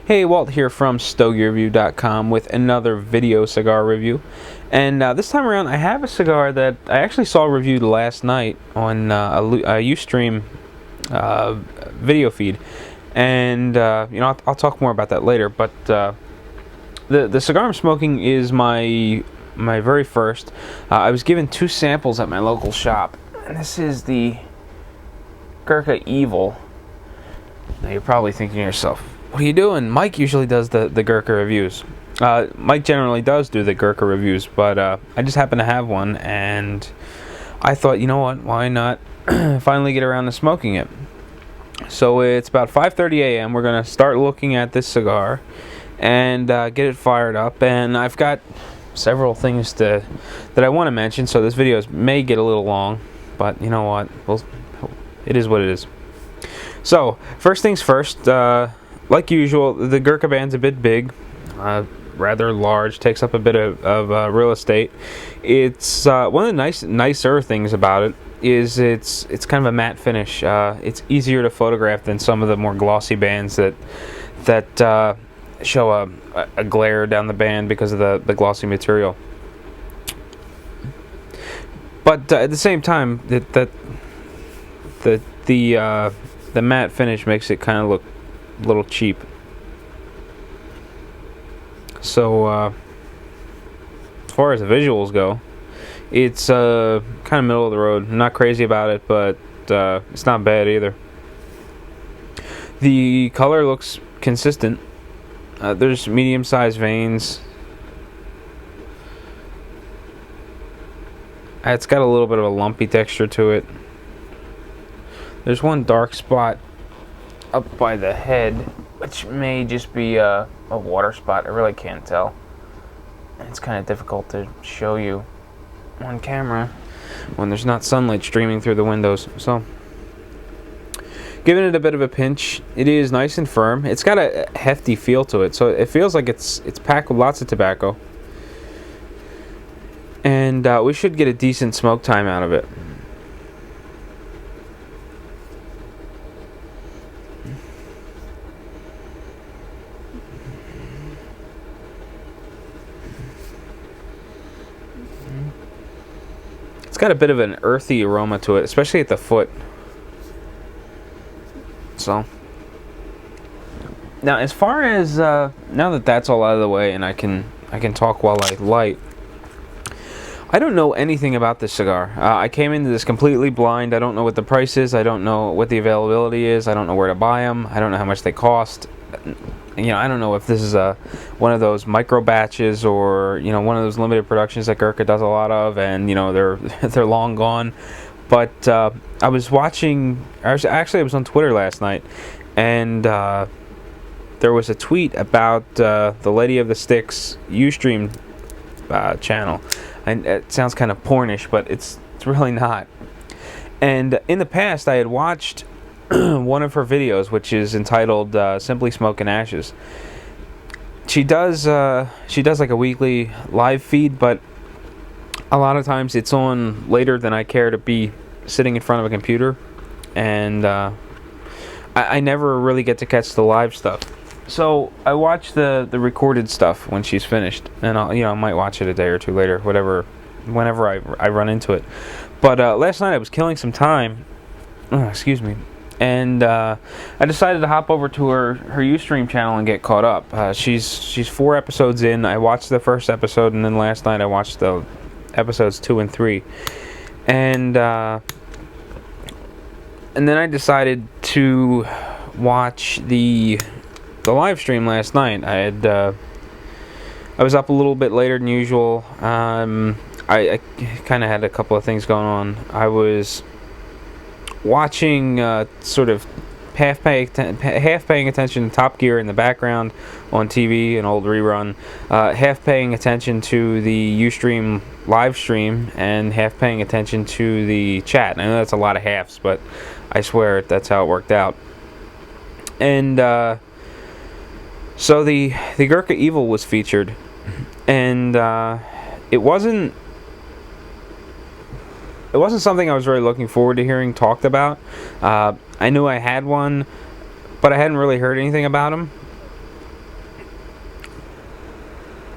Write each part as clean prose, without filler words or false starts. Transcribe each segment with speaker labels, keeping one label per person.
Speaker 1: Hey, Walt here from StogieReview.com with another video cigar review. And this time around, I have a cigar that I actually saw reviewed last night on a Ustream video feed. And, I'll talk more about that later. But the cigar I'm smoking is my very first. I was given 2 samples at my local shop. And this is the Gurkha Evil. Now, you're probably thinking to yourself, what are you doing? Mike usually does the Gurkha reviews. Mike generally does do the Gurkha reviews, but I just happen to have one, and I thought, you know what, why not finally get around to smoking it? So it's about 5:30 a.m. We're going to start looking at this cigar and get it fired up, and I've got several things that I want to mention, so this video may get a little long, but you know what, it is what it is. So, first things first, like usual, the Gurkha band's a bit big, rather large, takes up a bit of real estate. It's one of the nicer things about it is it's kind of a matte finish. It's easier to photograph than some of the more glossy bands that show a glare down the band because of the glossy material. But at the same time, the matte finish makes it kind of look a little cheap. So as far as the visuals go, it's kind of middle of the road. I'm not crazy about it, but it's not bad either. The color looks consistent. There's medium-sized veins. It's got a little bit of a lumpy texture to it. There's one dark spot up by the head, which may just be a water spot. I really can't tell. It's kind of difficult to show you on camera when there's not sunlight streaming through the windows. So, giving it a bit of a pinch. It is nice and firm. It's got a hefty feel to it, so it feels like it's packed with lots of tobacco. And we should get a decent smoke time out of it. It's got a bit of an earthy aroma to it, especially at the foot. So, now as far as now that that's all out of the way, and I can talk while I light. I don't know anything about this cigar. I came into this completely blind. I don't know what the price is. I don't know what the availability is. I don't know where to buy them. I don't know how much they cost. I don't know if this is one of those micro batches or one of those limited productions that Gurkha does a lot of, and they're long gone. But I was watching. I was on Twitter last night, and there was a tweet about the Lady of the Sticks Ustream channel, and it sounds kind of pornish, but it's really not. And in the past, I had watched one of her videos, which is entitled "Simply Smoking Ashes." She does like a weekly live feed, but a lot of times it's on later than I care to be sitting in front of a computer, and I never really get to catch the live stuff. So I watch the recorded stuff when she's finished, and I might watch it a day or two later, whenever I run into it. But last night I was killing some time. Excuse me. And I decided to hop over to her Ustream channel and get caught up. She's 4 episodes in. I watched the first episode, and then last night I watched the episodes 2 and 3. And then I decided to watch the live stream last night. I was up a little bit later than usual. I kind of had a couple of things going on. I was watching sort of half paying attention to Top Gear in the background on TV, an old rerun, half paying attention to the Ustream live stream, and half paying attention to the chat. I know that's a lot of halves, but I swear that's how it worked out. And so the Gurkha Evil was featured, and it wasn't something I was really looking forward to hearing talked about. I knew I had one, but I hadn't really heard anything about him.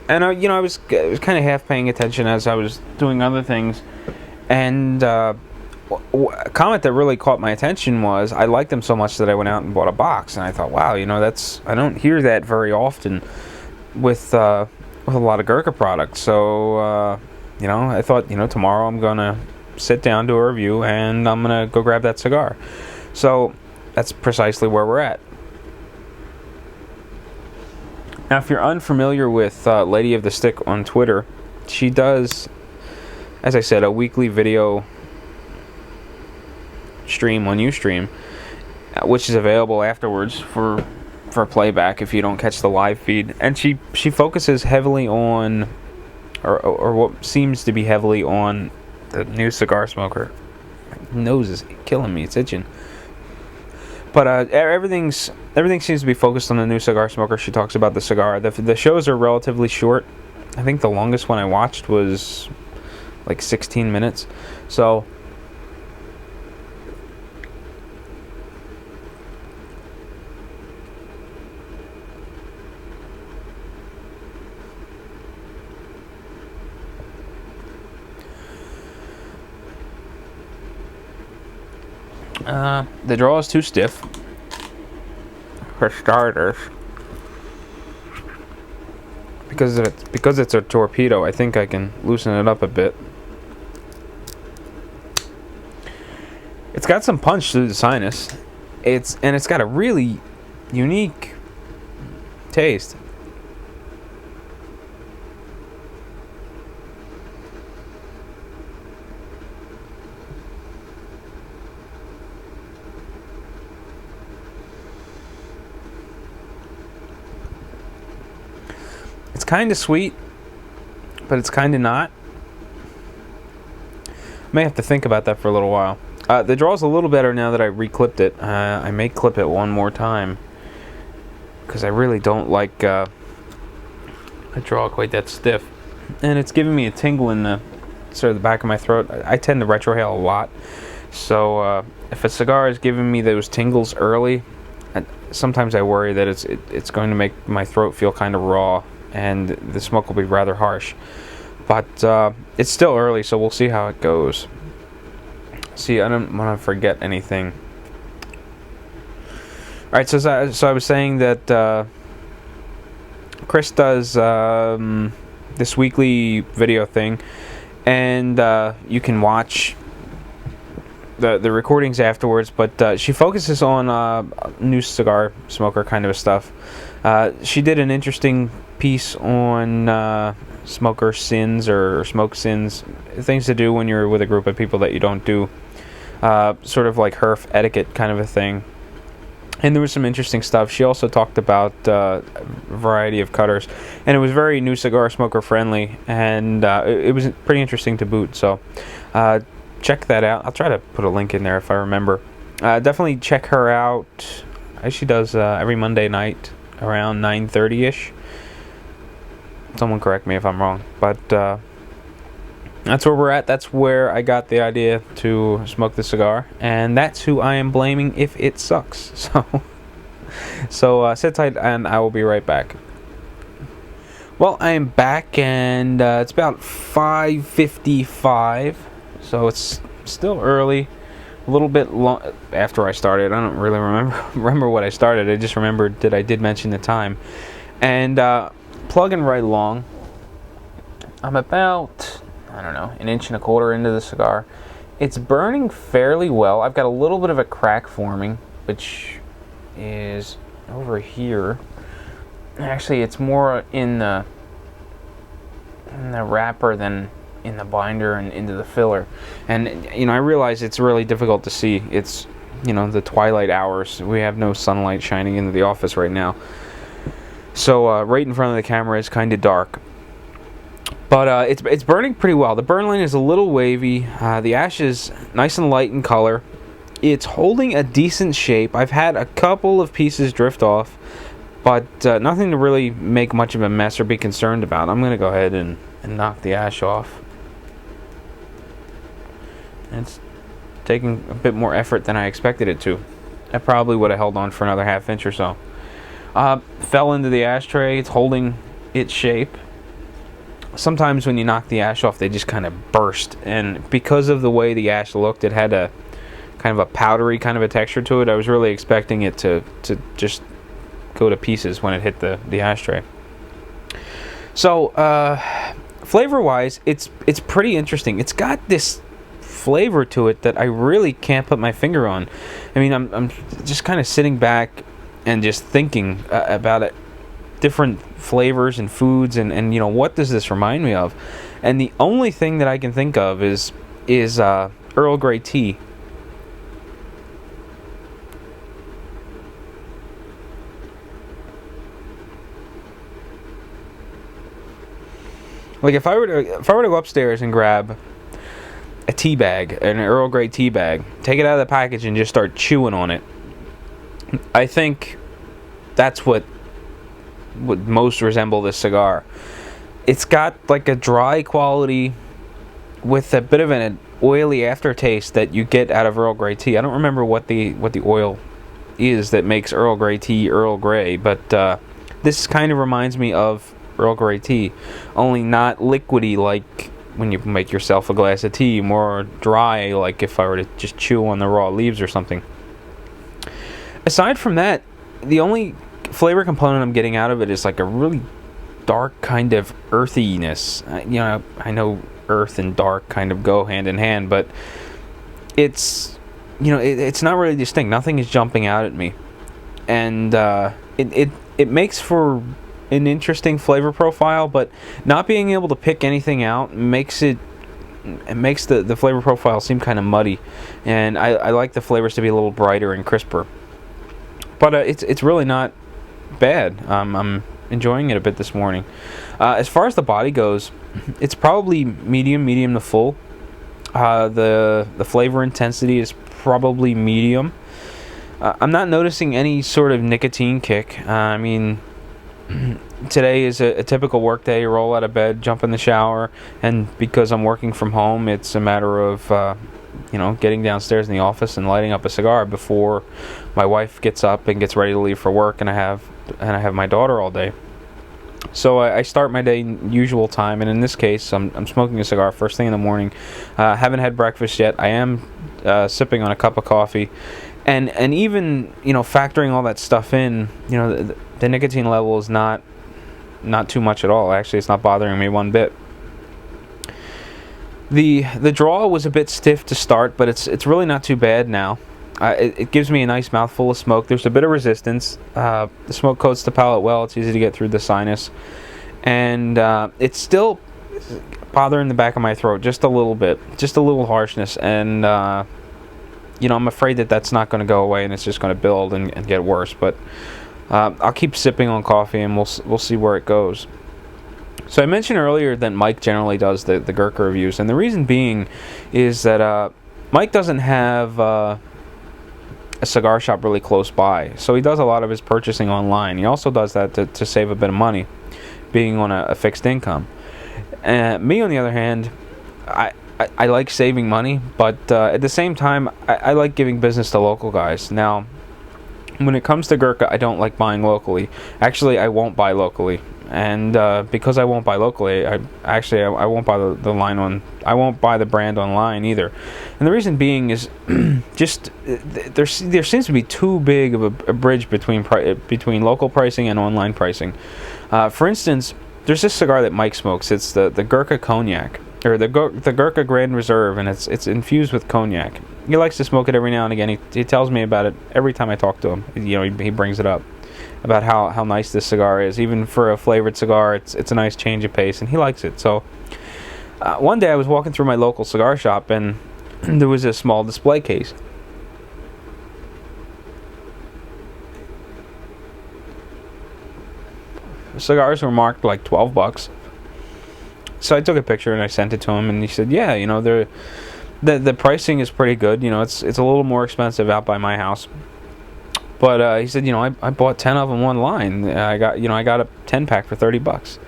Speaker 1: And I was kind of half paying attention as I was doing other things, and a comment that really caught my attention was I liked them so much that I went out and bought a box, and I thought, wow, that's, I don't hear that very often with a lot of Gurkha products. So I thought, tomorrow I'm gonna sit down, do a review, and I'm gonna go grab that cigar. So that's precisely where we're at. Now, if you're unfamiliar with Lady of the Stick on Twitter, she does, as I said, a weekly video stream on Ustream, which is available afterwards for playback if you don't catch the live feed. And she focuses heavily on, or what seems to be heavily on, the new cigar smoker. My nose is killing me; it's itching. But everything seems to be focused on the new cigar smoker. She talks about the cigar. The shows are relatively short. I think the longest one I watched was like 16 minutes. So the draw is too stiff, for starters. Because it's a torpedo, I think I can loosen it up a bit. It's got some punch through the sinus. It's got a really unique taste. It's kind of sweet, but it's kind of not. May have to think about that for a little while. The draw's a little better now that I re-clipped it. I may clip it one more time, because I really don't like a draw quite that stiff. And it's giving me a tingle in the back of my throat. I tend to retrohale a lot, so if a cigar is giving me those tingles early, sometimes I worry that it's going to make my throat feel kind of raw, and the smoke will be rather harsh. But it's still early, so we'll see how it goes. See, I don't want to forget anything. Alright, so I was saying that Chris does this weekly video thing, and you can watch the recordings afterwards, but she focuses on new cigar smoker kind of stuff. She did an interesting piece on smoker sins or smoke sins, things to do when you're with a group of people that you don't do, sort of like herf etiquette kind of a thing. And there was some interesting stuff. She also talked about a variety of cutters, and it was very new cigar smoker friendly, and it was pretty interesting to boot. So check that out. I'll try to put a link in there if I remember. Definitely check her out. She does every Monday night around 9:30ish. Someone correct me if I'm wrong, but that's where we're at. That's where I got the idea to smoke the cigar, and that's who I am blaming if it sucks. So sit tight, and I will be right back. Well, I am back, and it's about 5:55, so it's still early. A little bit long after I started. I don't really remember what I started. I just remembered that I did mention the time, and plugging right along. I'm about, I don't know, 1.25 inches into the cigar. It's burning fairly well. I've got a little bit of a crack forming, which is over here. Actually, it's more in the wrapper than in the binder and into the filler. And I realize it's really difficult to see. It's the twilight hours. We have no sunlight shining into the office right now, so right in front of the camera is kind of dark. But it's burning pretty well. The burn line is a little wavy. The ash is nice and light in color. It's holding a decent shape. I've had a couple of pieces drift off, but nothing to really make much of a mess or be concerned about. I'm going to go ahead and knock the ash off. It's taking a bit more effort than I expected it to. I probably would have held on for another 1/2 inch or so. Fell into the ashtray. It's holding its shape. sometimes when you knock the ash off, they just kind of burst. And because of the way the ash looked, it had a kind of a powdery kind of a texture to it. I was really expecting it to just go to pieces when it hit the ashtray. So flavor-wise, it's pretty interesting. It's got this flavor to it that I really can't put my finger on. I mean, I'm just kind of sitting back and just thinking about it, different flavors and foods, and you know, what does this remind me of? And the only thing that I can think of is Earl Grey tea. Like if I were to go upstairs and grab a tea bag, an Earl Grey tea bag, take it out of the package and just start chewing on it, I think that's what would most resemble this cigar. It's got like a dry quality with a bit of an oily aftertaste that you get out of Earl Grey tea. I don't remember what the oil is that makes Earl Grey tea Earl Grey, but this kind of reminds me of Earl Grey tea, only not liquidy like when you make yourself a glass of tea, more dry like if I were to just chew on the raw leaves or something. Aside from that, the only flavor component I'm getting out of it is like a really dark kind of earthiness. You know, I know earth and dark kind of go hand in hand, but it's, you know, it's not really distinct. Nothing is jumping out at me, and it makes for an interesting flavor profile, but not being able to pick anything out makes the flavor profile seem kind of muddy, and I like the flavors to be a little brighter and crisper. But it's really not bad. I'm enjoying it a bit this morning. As far as the body goes, it's probably medium to full. The flavor intensity is probably medium. I'm not noticing any sort of nicotine kick. I mean, today is a typical work day. You roll out of bed, jump in the shower, and because I'm working from home, it's a matter of getting downstairs in the office and lighting up a cigar before my wife gets up and gets ready to leave for work, and I have my daughter all day. So I start my day usual time, and in this case, I'm smoking a cigar first thing in the morning. Haven't had breakfast yet. I am sipping on a cup of coffee, and even factoring all that stuff in, the nicotine level is not too much at all. Actually, it's not bothering me one bit. The draw was a bit stiff to start, but it's really not too bad now. It gives me a nice mouthful of smoke. There's a bit of resistance. The smoke coats the palate well. It's easy to get through the sinus, and it's still bothering the back of my throat just a little bit, just a little harshness, and I'm afraid that's not going to go away, and it's just going to build and get worse. But I'll keep sipping on coffee, and we'll see where it goes. So I mentioned earlier that Mike generally does the Gurkha reviews, and the reason being is that Mike doesn't have a cigar shop really close by, so he does a lot of his purchasing online. He also does that to save a bit of money, being on a fixed income. Me, on the other hand, I like saving money, but at the same time, I like giving business to local guys. Now, when it comes to Gurkha, I don't like buying locally. Actually, I won't buy locally. And because I won't buy locally, I won't buy I won't buy the brand online either. And the reason being is just there seems to be too big of a bridge between local pricing and online pricing. For instance, there's this cigar that Mike smokes. It's the Gurkha Cognac, or the Gurkha Grand Reserve, and it's infused with cognac. He likes to smoke it every now and again. He tells me about it every time I talk to him. He brings it up about how nice this cigar is. Even for a flavored cigar, it's a nice change of pace, and he likes it. So one day I was walking through my local cigar shop, and there was a small display case. The cigars were marked like $12. So I took a picture and I sent it to him, and he said, "Yeah, the pricing is pretty good. It's a little more expensive out by my house." But he said, I bought 10 of them online. I got a 10-pack for $30.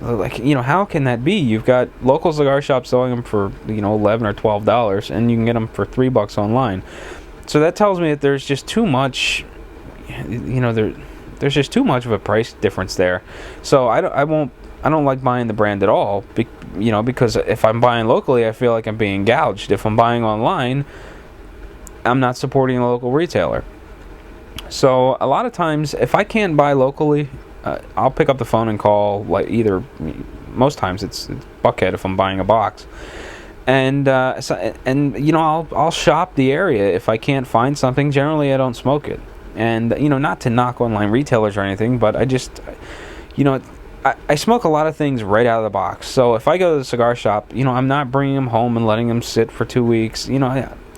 Speaker 1: Like, how can that be? You've got local cigar shops selling them for, $11 or $12, and you can get them for $3 online. So that tells me that there's just too much, there's just too much of a price difference there. So I I don't like buying the brand at all. Because if I'm buying locally, I feel like I'm being gouged. If I'm buying online, I'm not supporting a local retailer. So a lot of times, if I can't buy locally, I'll pick up the phone and call, like, either, most times it's Buckhead if I'm buying a box, and I'll shop the area. If I can't find something, generally I don't smoke it. And not to knock online retailers or anything, but I just, I smoke a lot of things right out of the box. So if I go to the cigar shop, I'm not bringing them home and letting them sit for 2 weeks.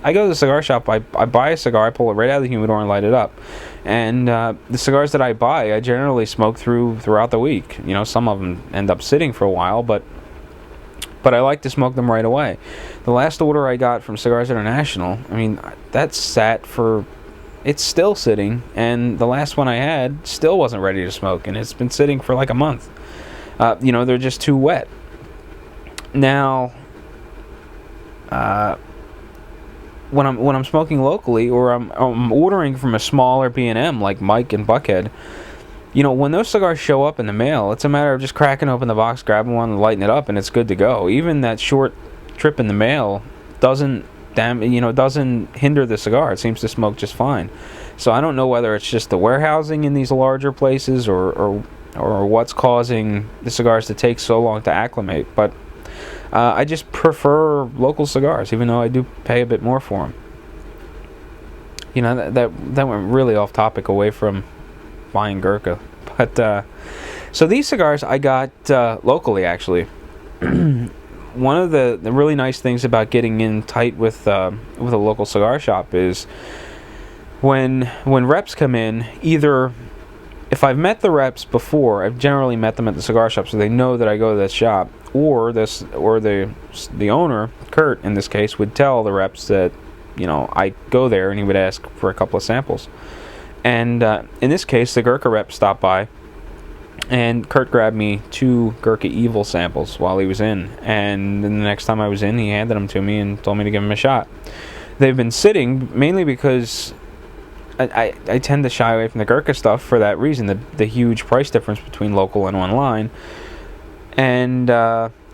Speaker 1: I go to the cigar shop, I buy a cigar, I pull it right out of the humidor and light it up. And the cigars that I buy, I generally smoke throughout the week. Some of them end up sitting for a while, but I like to smoke them right away. The last order I got from Cigars International, that sat for... It's still sitting, and the last one I had still wasn't ready to smoke, and it's been sitting for like a month. They're just too wet. Now... When I'm smoking locally, or I'm ordering from a smaller B&M like Mike and Buckhead, when those cigars show up in the mail, it's a matter of just cracking open the box, grabbing one, and lighting it up, and it's good to go. Even that short trip in the mail doesn't hinder the cigar. It seems to smoke just fine. So I don't know whether it's just the warehousing in these larger places or what's causing the cigars to take so long to acclimate, but I just prefer local cigars, even though I do pay a bit more for them. That went really off topic, away from buying Gurkha. But so these cigars I got locally, actually. One of the really nice things about getting in tight with a local cigar shop is when reps come in, either... If I've met the reps before, I've generally met them at the cigar shop, so they know that I go to that shop. Or the owner, Kurt, in this case, would tell the reps that, I go there, and he would ask for a couple of samples. And in this case, the Gurkha rep stopped by, and Kurt grabbed me 2 Gurkha Evil samples while he was in. And then the next time I was in, he handed them to me and told me to give them a shot. They've been sitting, mainly because... I tend to shy away from the Gurkha stuff for that reason, the huge price difference between local and online, and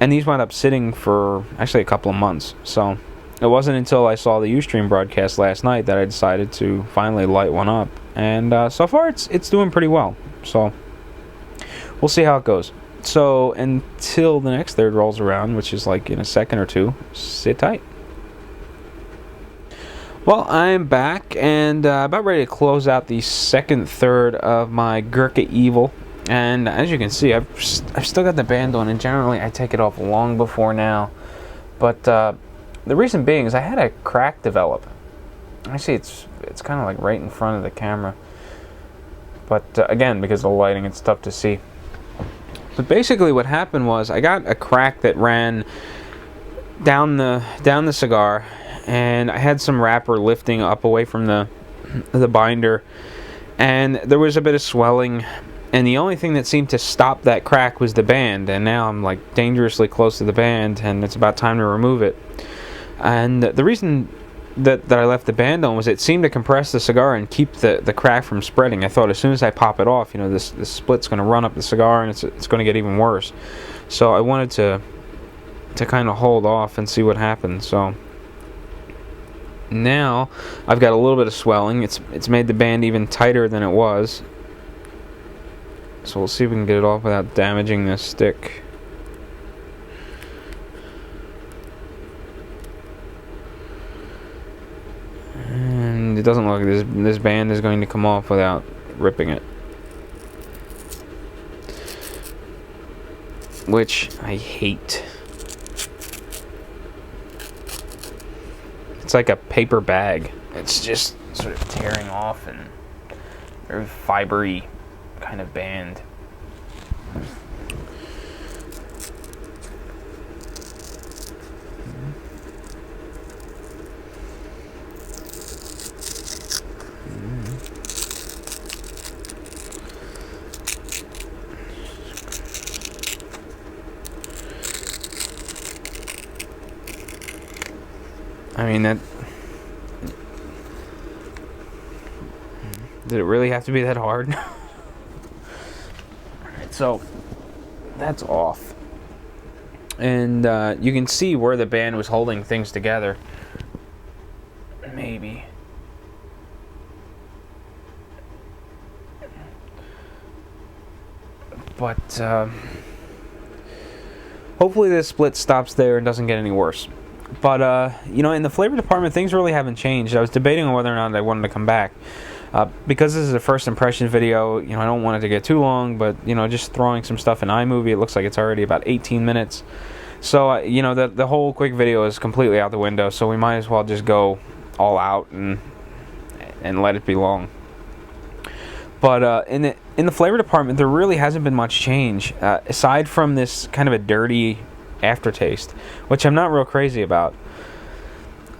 Speaker 1: these wound up sitting for actually a couple of months. So it wasn't until I saw the Ustream broadcast last night that I decided to finally light one up, and so far it's doing pretty well. So we'll see how it goes. So until the next third rolls around, which is like in a second or two, sit tight. Well, I'm back and about ready to close out the second third of my Gurkha Evil. And as you can see, I've still got the band on, and generally I take it off long before now. But the reason being is I had a crack develop. Actually, it's kind of like right in front of the camera. But again, because of the lighting, it's tough to see. But basically what happened was I got a crack that ran down the cigar, and I had some wrapper lifting up away from the binder, and there was a bit of swelling, and the only thing that seemed to stop that crack was the band, and now I'm like dangerously close to the band, and it's about time to remove it. And the reason that I left the band on was it seemed to compress the cigar and keep the crack from spreading. I thought as soon as I pop it off, this split's going to run up the cigar, and it's going to get even worse. So I wanted to kind of hold off and see what happened. So now I've got a little bit of swelling. It's made the band even tighter than it was. So we'll see if we can get it off without damaging this stick. And it doesn't look like this band is going to come off without ripping it, which I hate. It's like a paper bag. It's just sort of tearing off, and very fibery kind of band. I mean, that... Did it really have to be that hard? Alright, so... that's off. And you can see where the band was holding things together. Maybe. But hopefully this split stops there and doesn't get any worse. But in the flavor department, things really haven't changed. I was debating on whether or not I wanted to come back. Because this is a first impression video, I don't want it to get too long, but, just throwing some stuff in iMovie, it looks like it's already about 18 minutes. So, the whole quick video is completely out the window, so we might as well just go all out and let it be long. But in the flavor department, there really hasn't been much change, aside from this kind of a dirty aftertaste, which I'm not real crazy about.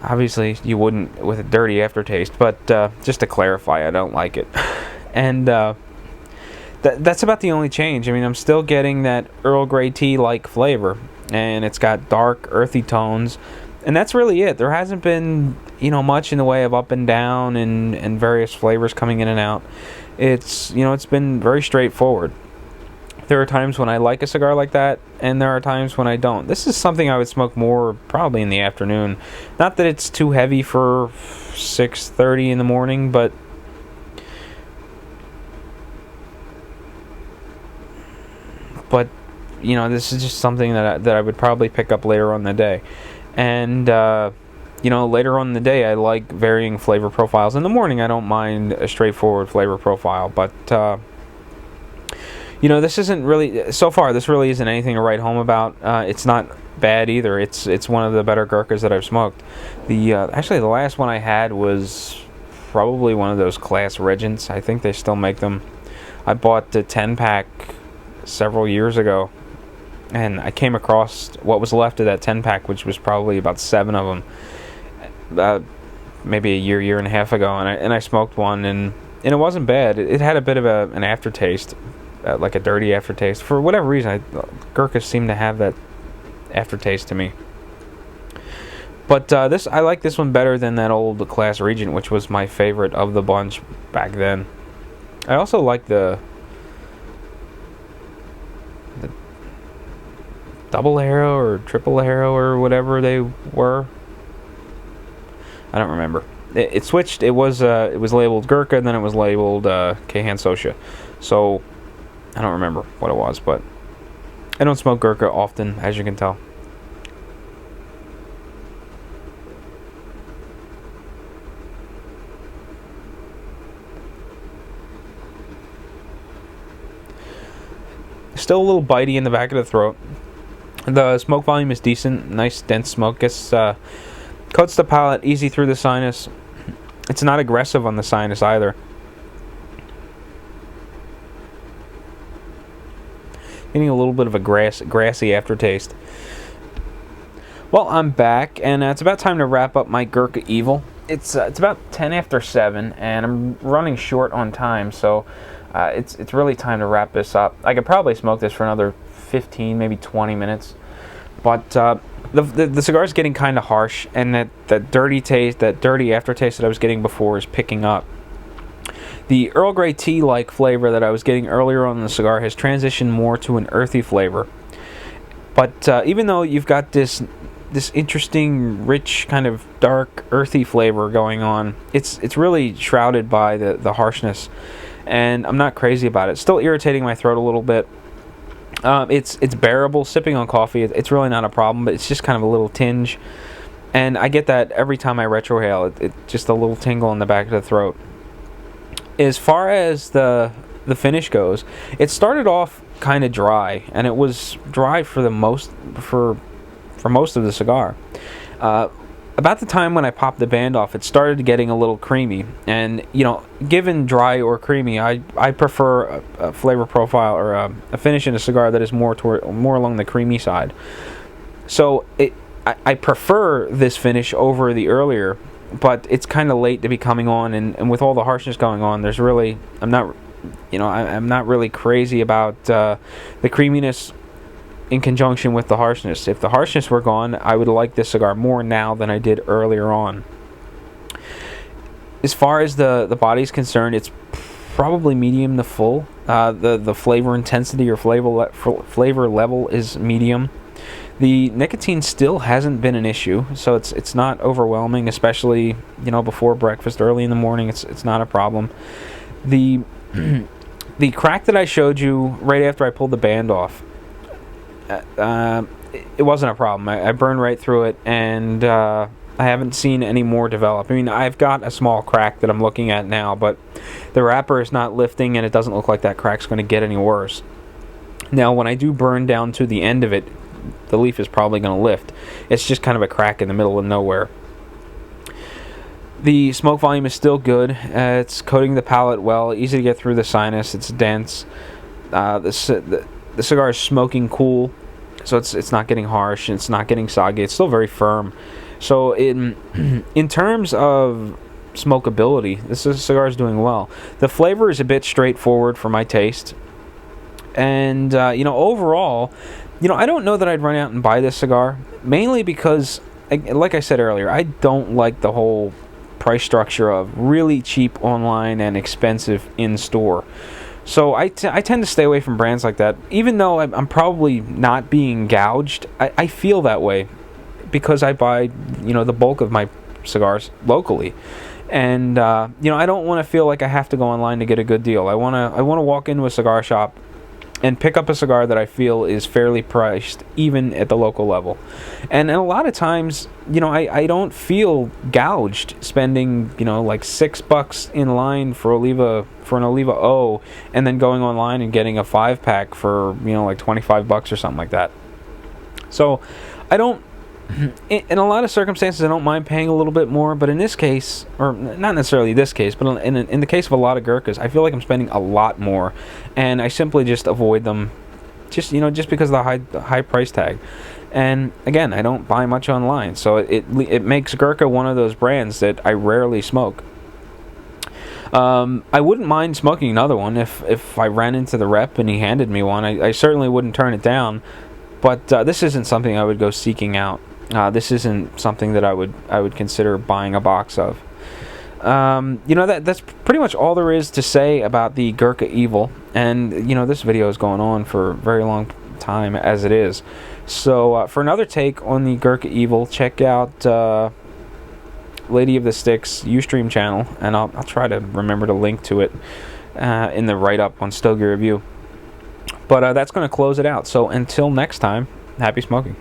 Speaker 1: Obviously, you wouldn't with a dirty aftertaste, but just to clarify, I don't like it. And that's about the only change. I mean, I'm still getting that Earl Grey tea-like flavor, and it's got dark, earthy tones, and that's really it. There hasn't been, much in the way of up and down and various flavors coming in and out. It's, it's been very straightforward. There are times when I like a cigar like that, and there are times when I don't. This is something I would smoke more probably in the afternoon. Not that it's too heavy for 6:30 in the morning, but this is just something that I would probably pick up later on in the day. And later on in the day, I like varying flavor profiles. In the morning, I don't mind a straightforward flavor profile, but this isn't really, so far, this really isn't anything to write home about. It's not bad either. It's one of the better Gurkhas that I've smoked. Actually, the last one I had was probably one of those Class Regents. I think they still make them. I bought the 10-pack several years ago, and I came across what was left of that 10-pack, which was probably about 7 of them, maybe a year and a half ago, and I smoked one, and it wasn't bad. It had a bit of an aftertaste. Like a dirty aftertaste. For whatever reason, Gurkhas seem to have that aftertaste to me. But I like this one better than that old Class Regent, which was my favorite of the bunch back then. I also like the double arrow or triple arrow or whatever they were. I don't remember. It switched. It was labeled Gurkha, and then it was labeled Kehan Sosha. So I don't remember what it was, but I don't smoke Gurkha often, as you can tell. Still a little bitey in the back of the throat. The smoke volume is decent, nice dense smoke. Coats the palate, easy through the sinus. It's not aggressive on the sinus either. Getting a little bit of a grassy aftertaste. Well, I'm back, and it's about time to wrap up my Gurkha Evil. It's about 10 after 7, and I'm running short on time, so it's really time to wrap this up. I could probably smoke this for another 15, maybe 20 minutes, but the cigar is getting kind of harsh, and that dirty taste, that dirty aftertaste that I was getting before is picking up. The Earl Grey tea-like flavor that I was getting earlier on in the cigar has transitioned more to an earthy flavor. But even though you've got this interesting, rich, kind of dark, earthy flavor going on, it's really shrouded by the harshness, and I'm not crazy about it. It's still irritating my throat a little bit. It's bearable. Sipping on coffee, it's really not a problem, but it's just kind of a little tinge, and I get that every time I retrohale. It just a little tingle in the back of the throat. As far as the finish goes, it started off kind of dry, and it was dry for most of the cigar. About the time when I popped the band off, it started getting a little creamy, and given dry or creamy, I prefer a flavor profile or a finish in a cigar that is more along the creamy side. So I prefer this finish over the earlier. But it's kind of late to be coming on, and with all the harshness going on, I'm not really crazy about the creaminess in conjunction with the harshness. If the harshness were gone, I would like this cigar more now than I did earlier on. As far as the body's concerned, it's probably medium to full. The flavor intensity or flavor level is medium. The nicotine still hasn't been an issue, so it's not overwhelming, especially before breakfast, early in the morning. It's not a problem. The the crack that I showed you right after I pulled the band off, it wasn't a problem. I burned right through it, and I haven't seen any more develop. I mean, I've got a small crack that I'm looking at now, but the wrapper is not lifting, and it doesn't look like that crack's going to get any worse. Now, when I do burn down to the end of it, the leaf is probably going to lift. It's just kind of a crack in the middle of nowhere. The smoke volume is still good. It's coating the palate well, easy to get through the sinus. It's dense. The cigar is smoking cool, so it's not getting harsh. It's not getting soggy. It's still very firm. So in terms of smokability, this cigar is doing well. The flavor is a bit straightforward for my taste, and overall, I don't know that I'd run out and buy this cigar, mainly because, like I said earlier, I don't like the whole price structure of really cheap online and expensive in-store. So I tend to stay away from brands like that, even though I'm probably not being gouged. I feel that way because I buy, the bulk of my cigars locally. And, I don't want to feel like I have to go online to get a good deal. I want to walk into a cigar shop and pick up a cigar that I feel is fairly priced, even at the local level. And a lot of times, I don't feel gouged spending, like $6 in line for an Oliva O, and then going online and getting a 5-pack for, like $25 or something like that. So, I don't. In a lot of circumstances, I don't mind paying a little bit more, but in this case, or not necessarily this case, but in the case of a lot of Gurkhas, I feel like I'm spending a lot more, and I simply just avoid them, just because of the high price tag. And again, I don't buy much online, so it makes Gurkha one of those brands that I rarely smoke. I wouldn't mind smoking another one if I ran into the rep and he handed me one. I certainly wouldn't turn it down, but this isn't something I would go seeking out. This isn't something that I would consider buying a box of. That's pretty much all there is to say about the Gurkha Evil. And, this video is going on for a very long time as it is. So, for another take on the Gurkha Evil, check out Lady of the Sticks Ustream channel. And I'll try to remember to link to it in the write-up on Stogie Review. But that's going to close it out. So, until next time, happy smoking.